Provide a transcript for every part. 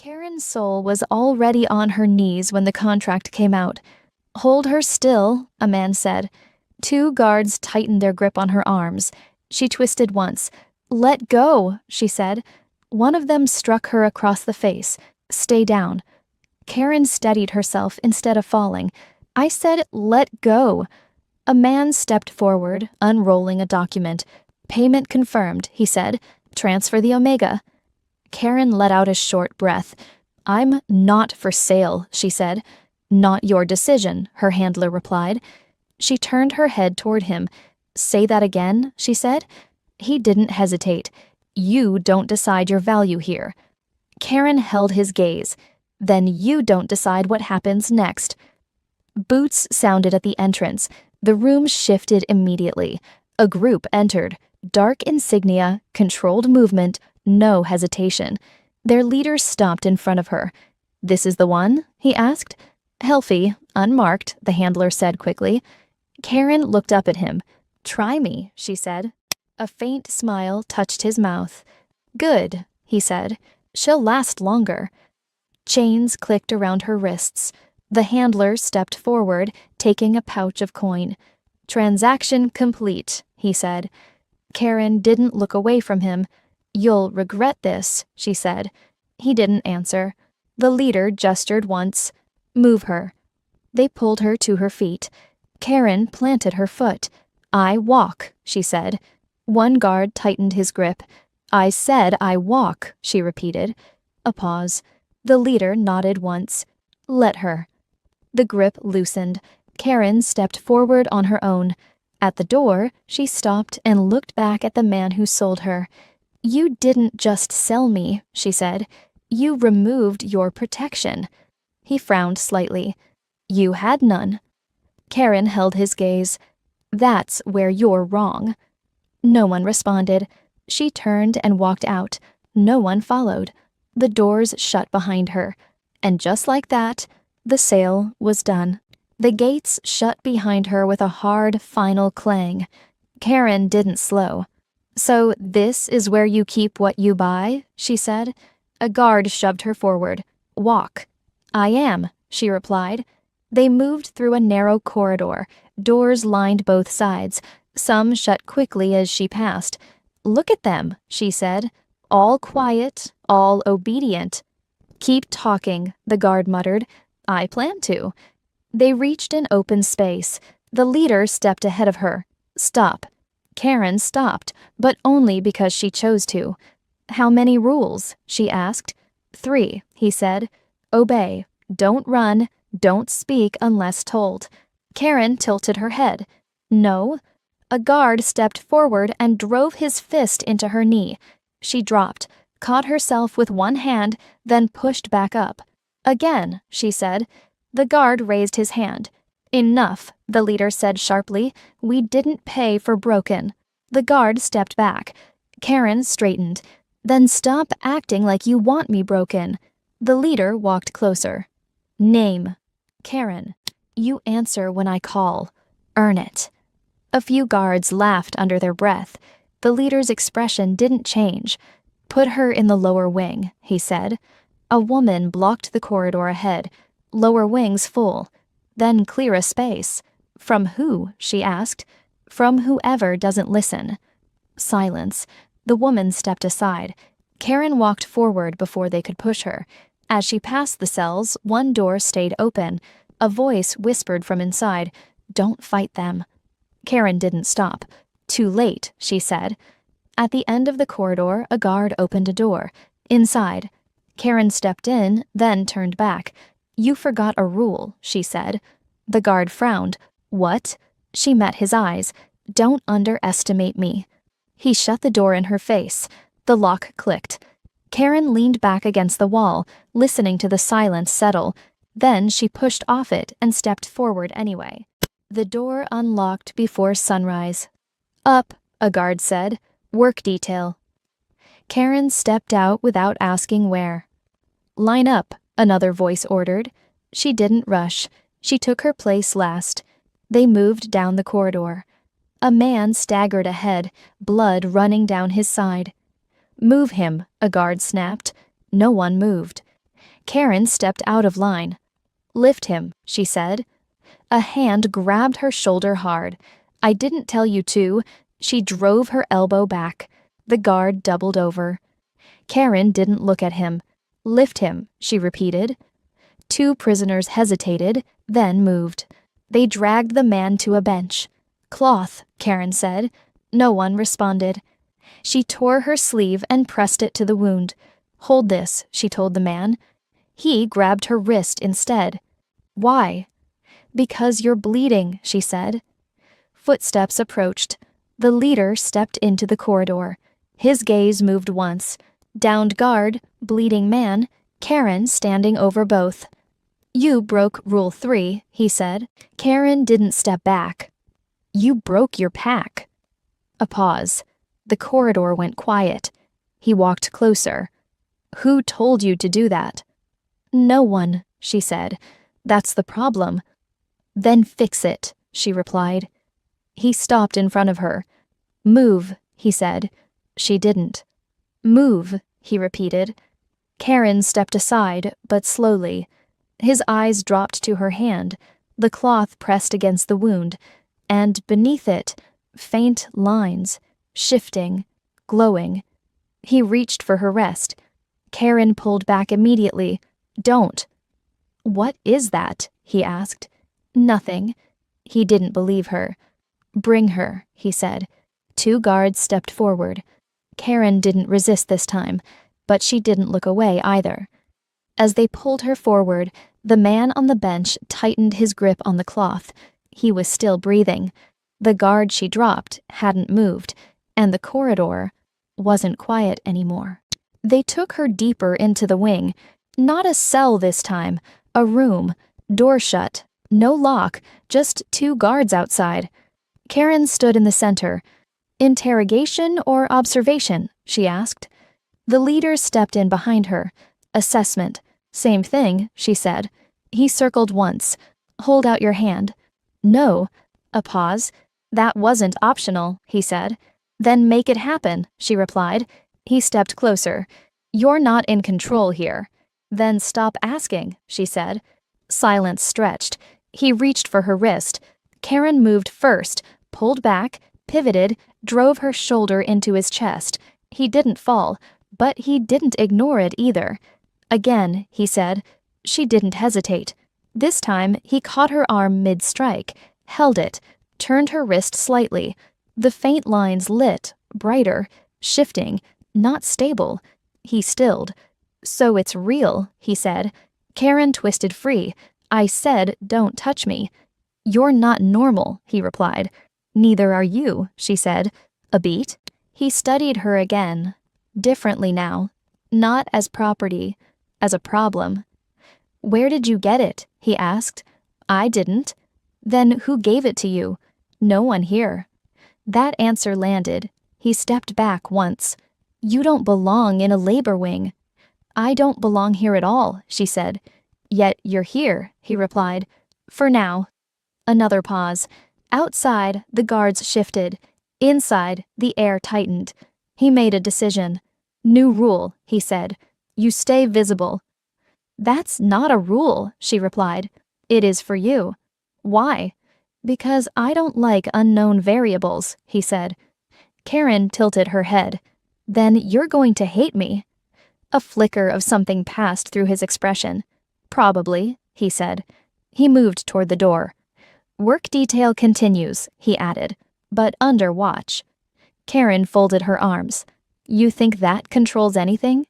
Karen's soul was already on her knees when the contract came out. "Hold her still," a man said. Two guards tightened their grip on her arms. She twisted once. "Let go," she said. One of them struck her across the face. "Stay down." Karen steadied herself instead of falling. "I said, let go." A man stepped forward, unrolling a document. "Payment confirmed," he said. "Transfer the Omega." Karen let out a short breath. "I'm not for sale," she said. "Not your decision," her handler replied. She turned her head toward him. "Say that again," she said. He didn't hesitate. "You don't decide your value here." Karen held his gaze. "Then you don't decide what happens next." Boots sounded at the entrance. The room shifted immediately. A group entered. Dark insignia, controlled movement, no hesitation. Their leader stopped in front of her. "This is the one?" he asked. "Healthy, unmarked," the handler said quickly. Karen looked up at him. "Try me," she said. A faint smile touched his mouth. "Good," he said. "She'll last longer." Chains clicked around her wrists. The handler stepped forward, taking a pouch of coin. "Transaction complete," he said. Karen didn't look away from him. "You'll regret this," she said. He didn't answer. The leader gestured once. "Move her." They pulled her to her feet. Karen planted her foot. "I walk," she said. One guard tightened his grip. "I said I walk," she repeated. A pause. The leader nodded once. "Let her." The grip loosened. Karen stepped forward on her own. At the door, she stopped and looked back at the man who sold her. "You didn't just sell me," she said. "You removed your protection." He frowned slightly. "You had none." Karen held his gaze. "That's where you're wrong." No one responded. She turned and walked out. No one followed. The doors shut behind her. And just like that, the sale was done. The gates shut behind her with a hard, final clang. Karen didn't slow. "So this is where you keep what you buy?" she said. A guard shoved her forward. "Walk." "I am," she replied. They moved through a narrow corridor. Doors lined both sides. Some shut quickly as she passed. "Look at them," she said. "All quiet, all obedient." "Keep talking," the guard muttered. "I plan to." They reached an open space. The leader stepped ahead of her. "Stop." Karen stopped, but only because she chose to. "How many rules?" she asked. "3," he said. "Obey. Don't run. Don't speak unless told." Karen tilted her head. "No." A guard stepped forward and drove his fist into her knee. She dropped, caught herself with one hand, then pushed back up. "Again," she said. The guard raised his hand. "Enough," the leader said sharply. "We didn't pay for broken." The guard stepped back. Karen straightened. "Then stop acting like you want me broken." The leader walked closer. "Name." "Karen." "You answer when I call. Earn it." A few guards laughed under their breath. The leader's expression didn't change. "Put her in the lower wing," he said. A woman blocked the corridor ahead. "Lower wing's full." "Then clear a space." "From who?" she asked. "From whoever doesn't listen." Silence. The woman stepped aside. Karen walked forward before they could push her. As she passed the cells, one door stayed open. A voice whispered from inside, "Don't fight them." Karen didn't stop. "Too late," she said. At the end of the corridor, a guard opened a door. Inside. Karen stepped in, then turned back. "You forgot a rule," she said. The guard frowned. "What?" She met his eyes. "Don't underestimate me." He shut the door in her face. The lock clicked. Karen leaned back against the wall, listening to the silence settle. Then she pushed off it and stepped forward anyway. The door unlocked before sunrise. "Up," a guard said. "Work detail." Karen stepped out without asking where. "Line up," another voice ordered. She didn't rush. She took her place last. They moved down the corridor. A man staggered ahead, blood running down his side. "Move him," a guard snapped. No one moved. Karen stepped out of line. "Lift him," she said. A hand grabbed her shoulder hard. "I didn't tell you to." She drove her elbow back. The guard doubled over. Karen didn't look at him. "Lift him," she repeated. Two prisoners hesitated, then moved. They dragged the man to a bench. "Cloth," Karen said. No one responded. She tore her sleeve and pressed it to the wound. "Hold this," she told the man. He grabbed her wrist instead. "Why?" "Because you're bleeding," she said. Footsteps approached. The leader stepped into the corridor. His gaze moved once. Downed guard, bleeding man, Karen standing over both. "You broke Rule 3, he said. Karen didn't step back. "You broke your pack." A pause. The corridor went quiet. He walked closer. "Who told you to do that?" "No one," she said. "That's the problem." "Then fix it," she replied. He stopped in front of her. "Move," he said. She didn't. "Move," he repeated. Karen stepped aside, but slowly. His eyes dropped to her hand, the cloth pressed against the wound, and beneath it, faint lines, shifting, glowing. He reached for her wrist. Karen pulled back immediately. "Don't." "What is that?" he asked. "Nothing." He didn't believe her. "Bring her," he said. Two guards stepped forward. Karen didn't resist this time, but she didn't look away either. As they pulled her forward, the man on the bench tightened his grip on the cloth. He was still breathing. The guard she dropped hadn't moved, and the corridor wasn't quiet anymore. They took her deeper into the wing. Not a cell this time, a room, door shut, no lock, just two guards outside. Karen stood in the center. "Interrogation or observation?" she asked. The leader stepped in behind her. "Assessment." "Same thing," she said. He circled once. "Hold out your hand." "No." A pause. "That wasn't optional," he said. "Then make it happen," she replied. He stepped closer. "You're not in control here." "Then stop asking," she said. Silence stretched. He reached for her wrist. Karen moved first, pulled back, pivoted, drove her shoulder into his chest. He didn't fall, but he didn't ignore it either. "Again," he said. She didn't hesitate. This time, he caught her arm mid-strike, held it, turned her wrist slightly. The faint lines lit, brighter, shifting, not stable. He stilled. "So it's real," he said. Karen twisted free. "I said, don't touch me." "You're not normal," he replied. "Neither are you," she said. "A beat?" He studied her again. Differently now. Not as property, as a problem. "Where did you get it?" he asked. "I didn't." "Then who gave it to you?" "No one here." That answer landed. He stepped back once. "You don't belong in a labor wing." "I don't belong here at all," she said. "Yet you're here," he replied. "For now." Another pause. Outside, the guards shifted. Inside, the air tightened. He made a decision. "New rule," he said. "You stay visible." "That's not a rule," she replied. "It is for you." "Why?" "Because I don't like unknown variables," he said. Karen tilted her head. "Then you're going to hate me." A flicker of something passed through his expression. "Probably," he said. He moved toward the door. "Work detail continues," he added, "but under watch." Karen folded her arms. "You think that controls anything?"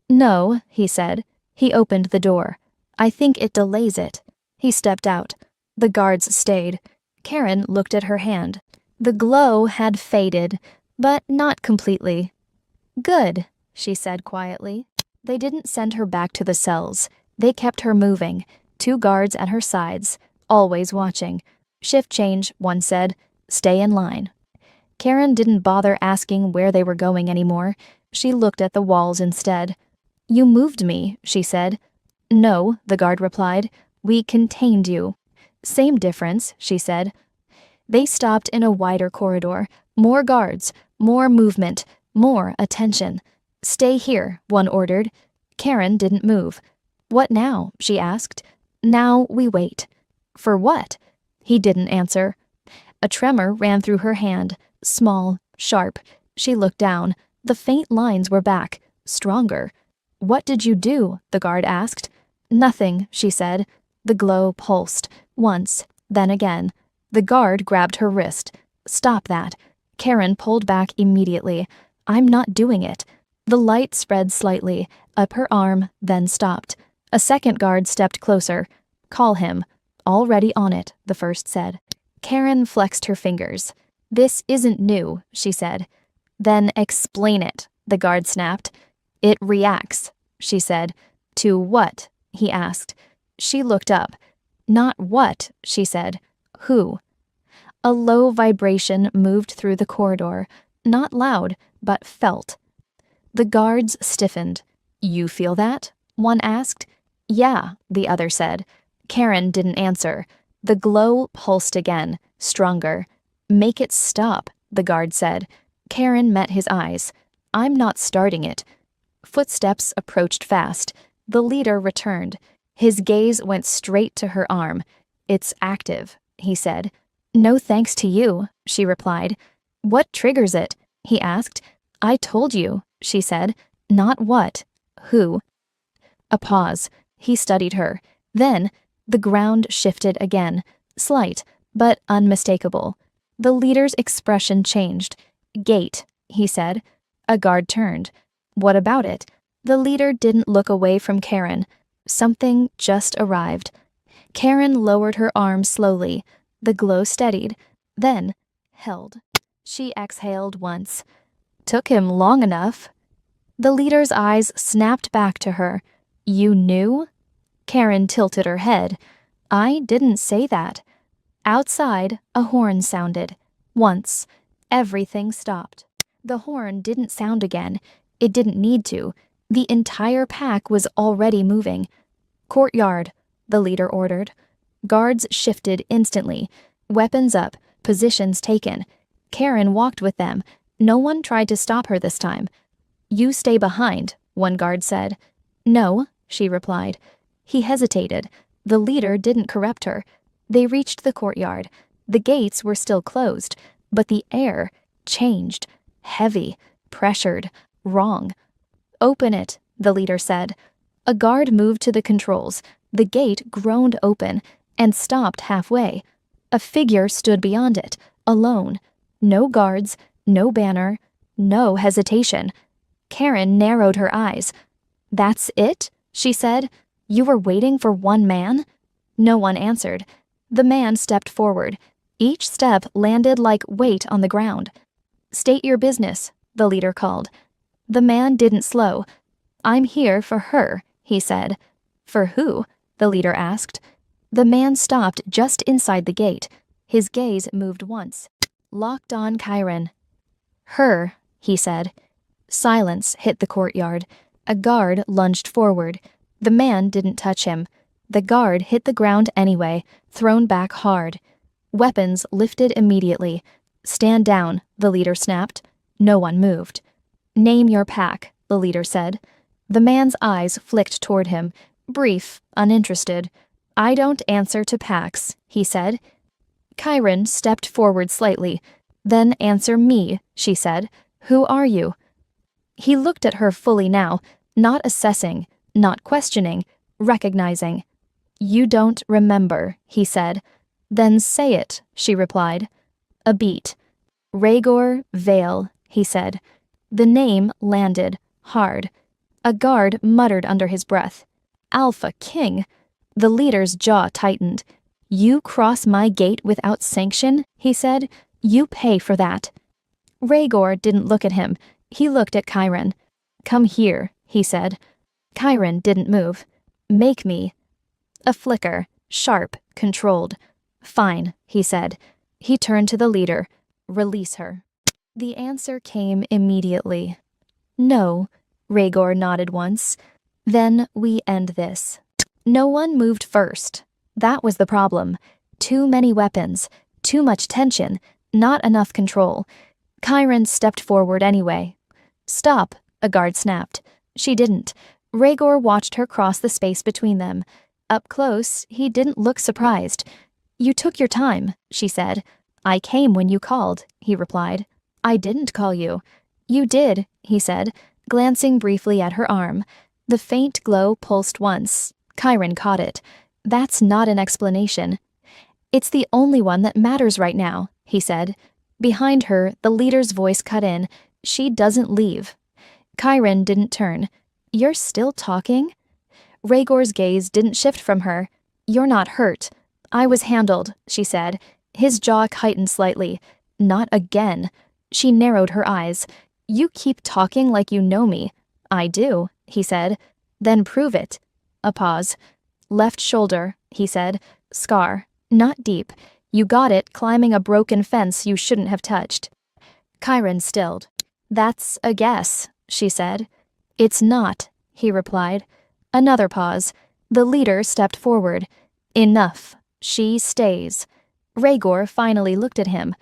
"No," he said. He opened the door. "I think it delays it." He stepped out. The guards stayed. Karen looked at her hand. The glow had faded, but not completely. "Good," she said quietly. They didn't send her back to the cells. They kept her moving, two guards at her sides, always watching. "Shift change," one said. "Stay in line." Karen didn't bother asking where they were going anymore. She looked at the walls instead. "You moved me," she said. "No," the guard replied. "We contained you." "Same difference," she said. They stopped in a wider corridor. More guards, more movement, more attention. "Stay here," one ordered. Karen didn't move. What now? She asked. Now we wait. For what? He didn't answer. A tremor ran through her hand, small, sharp. She looked down. The faint lines were back, stronger. What did you do? The guard asked. Nothing, she said. The glow pulsed, once, then again. The guard grabbed her wrist. Stop that. Karen pulled back immediately. I'm not doing it. The light spread slightly, up her arm, then stopped. A second guard stepped closer. Call him. Already on it, the first said. Karen flexed her fingers. This isn't new, she said. Then explain it, the guard snapped. It reacts, she said. To what? He asked. She looked up. Not what, she said. Who? A low vibration moved through the corridor, not loud, but felt. The guards stiffened. You feel that? One asked. Yeah, the other said. Karen didn't answer. The glow pulsed again, stronger. Make it stop, the guard said. Karen met his eyes. I'm not starting it. Footsteps approached fast. The leader returned. His gaze went straight to her arm. It's active, he said. No thanks to you, she replied. What triggers it? He asked. I told you, she said. Not what. Who? A pause. He studied her. Then, the ground shifted again, slight, but unmistakable. The leader's expression changed. Gate, he said. A guard turned. What about it? The leader didn't look away from Karen. Something just arrived. Karen lowered her arm slowly. The glow steadied, then held. She exhaled once. Took him long enough. The leader's eyes snapped back to her. You knew? Karen tilted her head. I didn't say that. Outside, a horn sounded. Once. Everything stopped. The horn didn't sound again. It didn't need to. The entire pack was already moving. Courtyard, the leader ordered. Guards shifted instantly. Weapons up, positions taken. Karen walked with them. No one tried to stop her this time. You stay behind, one guard said. No, she replied. He hesitated. The leader didn't correct her. They reached the courtyard. The gates were still closed, but the air changed. Heavy, pressured, wrong. Open it, the leader said. A guard moved to the controls. The gate groaned open and stopped halfway. A figure stood beyond it, alone. No guards, no banner, no hesitation. Karen narrowed her eyes. That's it? She said. You were waiting for one man? No one answered. The man stepped forward. Each step landed like weight on the ground. State your business, the leader called. The man didn't slow. I'm here for her, he said. For who? The leader asked. The man stopped just inside the gate. His gaze moved once. Locked on Karen. Her, he said. Silence hit the courtyard. A guard lunged forward. The man didn't touch him. The guard hit the ground anyway, thrown back hard. Weapons lifted immediately. Stand down, the leader snapped. No one moved. Name your pack, the leader said. The man's eyes flicked toward him, brief, uninterested. I don't answer to packs, he said. Karen stepped forward slightly. Then answer me, she said. Who are you? He looked at her fully now, not assessing, not questioning, recognizing. You don't remember, he said. Then say it, she replied. A beat. Rhaegor Vale, he said. The name landed, hard. A guard muttered under his breath. Alpha King. The leader's jaw tightened. You cross my gate without sanction, he said. You pay for that. Rhaegor didn't look at him. He looked at Karen. Come here, he said. Karen didn't move. Make me. A flicker, sharp, controlled. Fine, he said. He turned to the leader. Release her. The answer came immediately. No, Rhaegor nodded once. Then we end this. No one moved first. That was the problem. Too many weapons, too much tension, not enough control. Karen stepped forward anyway. Stop, a guard snapped. She didn't. Rhaegor watched her cross the space between them. Up close, he didn't look surprised. "You took your time," she said. "I came when you called," he replied. "I didn't call you." "You did," he said, glancing briefly at her arm. The faint glow pulsed once. Chiron caught it. "That's not an explanation." "It's the only one that matters right now," he said. Behind her, the leader's voice cut in. "She doesn't leave." Chiron didn't turn. "You're still talking?" Rhaegor's gaze didn't shift from her. "You're not hurt." "I was handled," she said. His jaw tightened slightly. "Not again." She narrowed her eyes. "You keep talking like you know me." "I do," he said. "Then prove it." A pause. "Left shoulder," he said. "Scar. Not deep. You got it climbing a broken fence you shouldn't have touched." Chiron stilled. "That's a guess," she said. "It's not," he replied. Another pause. The leader stepped forward. "Enough. She stays." Rhaegor finally looked at him.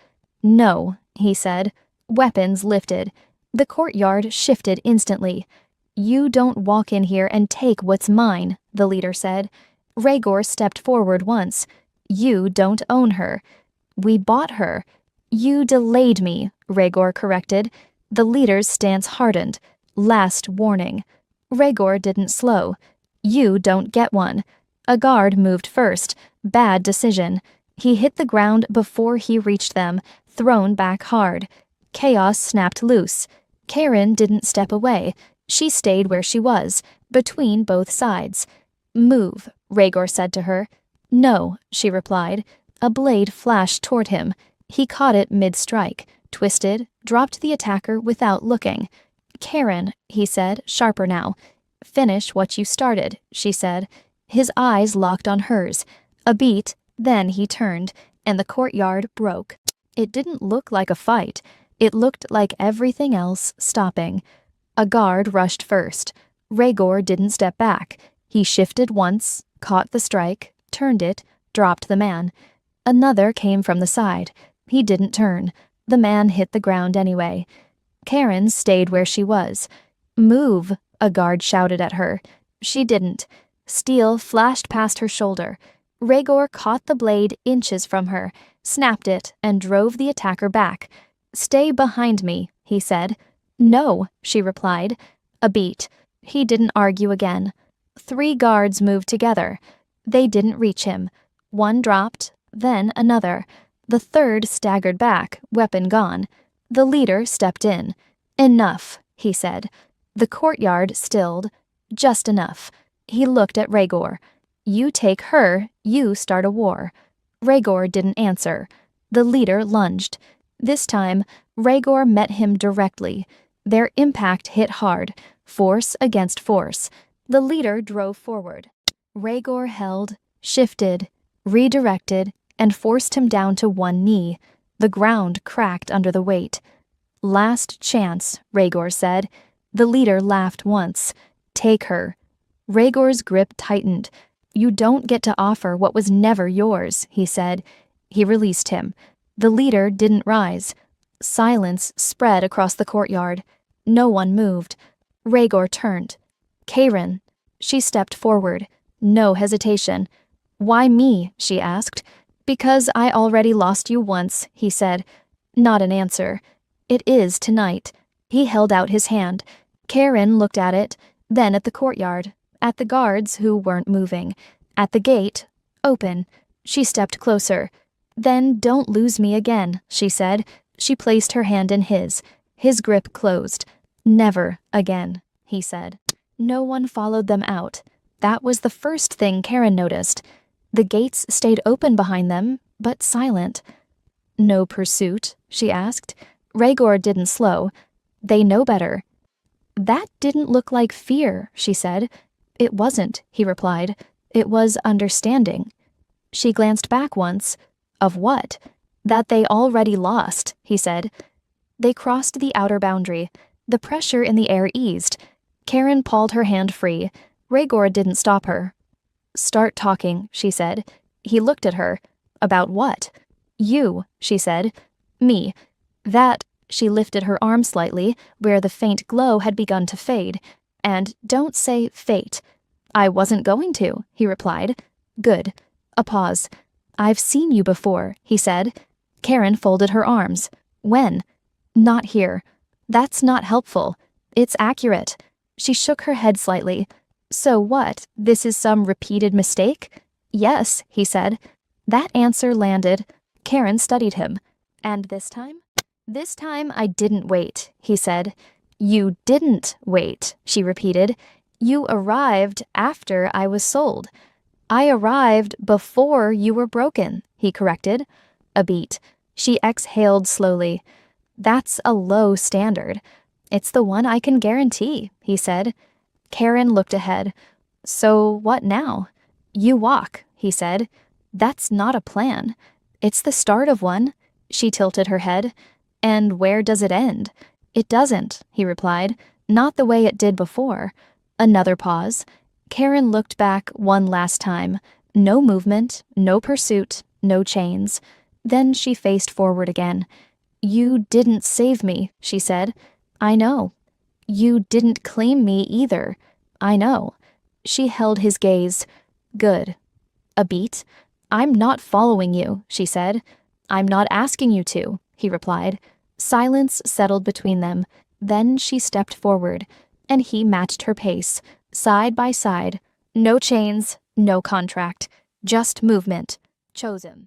"No," he said. Weapons lifted. The courtyard shifted instantly. "You don't walk in here and take what's mine," the leader said. Rhaegor stepped forward once. "You don't own her." "We bought her." "You delayed me," Rhaegor corrected. The leader's stance hardened. "Last warning." Rhaegor didn't slow. "You don't get one." A guard moved first. Bad decision. He hit the ground before he reached them, thrown back hard. Chaos snapped loose. Karen didn't step away. She stayed where she was, between both sides. "Move," Rhaegor said to her. "No," she replied. A blade flashed toward him. He caught it mid-strike, twisted, dropped the attacker without looking. "Karen," he said, sharper now. "Finish what you started," she said. His eyes locked on hers. A beat, then he turned, and the courtyard broke. It didn't look like a fight. It looked like everything else stopping. A guard rushed first. Rhaegor didn't step back. He shifted once, caught the strike, turned it, dropped the man. Another came from the side. He didn't turn. The man hit the ground anyway. Karen stayed where she was. "Move," a guard shouted at her. She didn't. Steel flashed past her shoulder. Rhaegor caught the blade inches from her, snapped it, and drove the attacker back. "Stay behind me," he said. "No," she replied. A beat. He didn't argue again. 3 guards moved together. They didn't reach him. One dropped, then another. The third staggered back, weapon gone. The leader stepped in. "Enough," he said. The courtyard stilled. Just enough. He looked at Rhaegor. "You take her, you start a war." Rhaegor didn't answer. The leader lunged. This time, Rhaegor met him directly. Their impact hit hard, force against force. The leader drove forward. Rhaegor held, shifted, redirected, and forced him down to one knee. The ground cracked under the weight. "Last chance," Rhaegor said. The leader laughed once. "Take her." Rhaegor's grip tightened. "You don't get to offer what was never yours," he said. He released him. The leader didn't rise. Silence spread across the courtyard. No one moved. Rhaegor turned. "Karen." She stepped forward. No hesitation. "Why me?" she asked. "Because I already lost you once," he said. Not an answer. "It is tonight." He held out his hand. Karen looked at it, then at the courtyard, at the guards who weren't moving, at the gate, open. She stepped closer. "Then don't lose me again," she said. She placed her hand in his. His grip closed. "Never again," he said. No one followed them out. That was the first thing Karen noticed. The gates stayed open behind them, but silent. "No pursuit?" she asked. Rhaegor didn't slow. "They know better." "That didn't look like fear," she said. "It wasn't," he replied. "It was understanding." She glanced back once. "Of what?" "That they already lost," he said. They crossed the outer boundary. The pressure in the air eased. Karen pulled her hand free. Rhaegor didn't stop her. "Start talking," she said. He looked at her. "About what?" "You," she said. "Me. That," she lifted her arm slightly, where the faint glow had begun to fade. And don't say fate. I wasn't going to, he replied. Good. A pause. I've seen you before, he said. Karen folded her arms. When? Not here. That's not helpful. It's accurate. She shook her head slightly. So what? This is some repeated mistake? Yes, he said. That answer landed. Karen studied him. And this time? This time I didn't wait, he said. You didn't wait, she repeated. You arrived after I was sold. I arrived before you were broken, he corrected. A beat. She exhaled slowly. That's a low standard. It's the one I can guarantee, he said. Karen looked ahead. So what now? You walk, he said. That's not a plan. It's the start of one. She tilted her head. And where does it end? It doesn't, he replied. Not the way it did before. Another pause. Karen looked back one last time. No movement, no pursuit, no chains. Then she faced forward again. You didn't save me, she said. I know. You didn't claim me either. I know. She held his gaze. Good. A beat. I'm not following you, she said. I'm not asking you to, he replied. Silence settled between them. Then she stepped forward, and he matched her pace, side by side. No chains, no contract, just movement. Chosen.